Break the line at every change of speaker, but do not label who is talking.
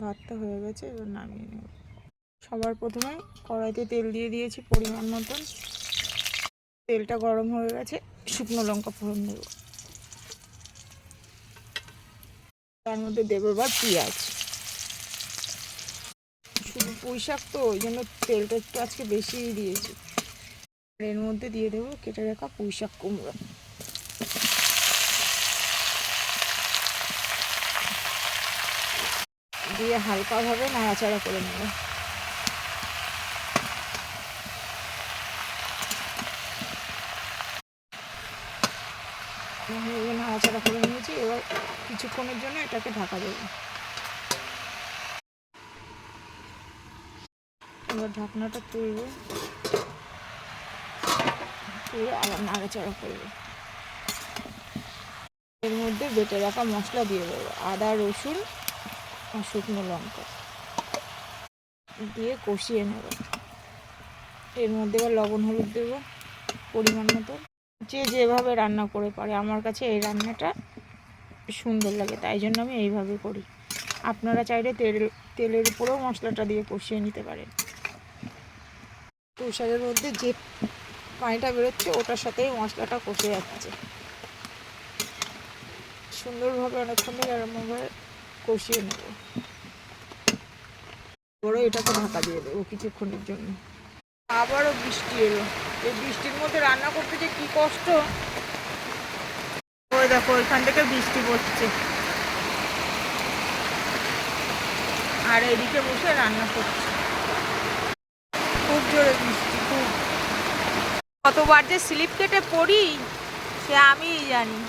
ভাতটা হয়ে গেছে, এবার নামিয়ে নেব। সবার প্রথমে কড়াইতে তেল দিয়ে দিয়েছি পরিমাণ মতন। তেলটা গরম হয়ে গেছে, শুকনো লঙ্কা ফোড়ন দেব। তার মধ্যে দেবো এবার পেঁয়াজ। শুধু পুঁই শাক তো, ওই জন্য তেলটা একটু আজকে বেশিই দিয়েছি। এর মধ্যে দিয়ে দেবো কেটে রাখা পুঁই শাক কুমড়ো। দিয়ে হালকাভাবে নাড়াচাড়া করে নেব। নাড়াচাড়া করে নিয়েছি, এবার কিছুক্ষণের জন্য এটাকে ঢাকা দেবো। এবার ঢাকনাটা তুলবো, তুলে আবার নাড়াচাড়া করবো। এর মধ্যে বেটে রাখা মশলা দিয়ে দেবো, আদা রসুন আর শুকনো লঙ্কা দিয়ে কষিয়ে নেব। এর মধ্যে এবার লবণ হলুদ দেবো পরিমাণ মতো। যে যেভাবে রান্না করে পারে, আমার কাছে এই রান্নাটা সুন্দর লাগে, তাই জন্য আমি এইভাবে করি। আপনারা চাইলে তেলের উপরেও মশলাটা দিয়ে কষিয়ে নিতে পারেন। পুঁই শাকের মধ্যে যে পানিটা বেরোচ্ছে ওটার সাথেই মশলাটা কষে যাচ্ছে সুন্দরভাবে। অনেকক্ষণ ধরে এরকমভাবে কষিয়ে নেব। বড় এটাকে ঢাকা দিয়ে দেবো কিছুক্ষণের জন্য। আবারও বৃষ্টি এলো। এই বৃষ্টির মধ্যে রান্না করতে যে কি কষ্ট। ওই দেখো ওইখান থেকে বৃষ্টি পড়ছে, আর এদিকে বসে রান্না করছে। খুব জোরে বৃষ্টি, খুব। কতবার যে স্লিপ কেটে পড়ি সে আমিই জানি।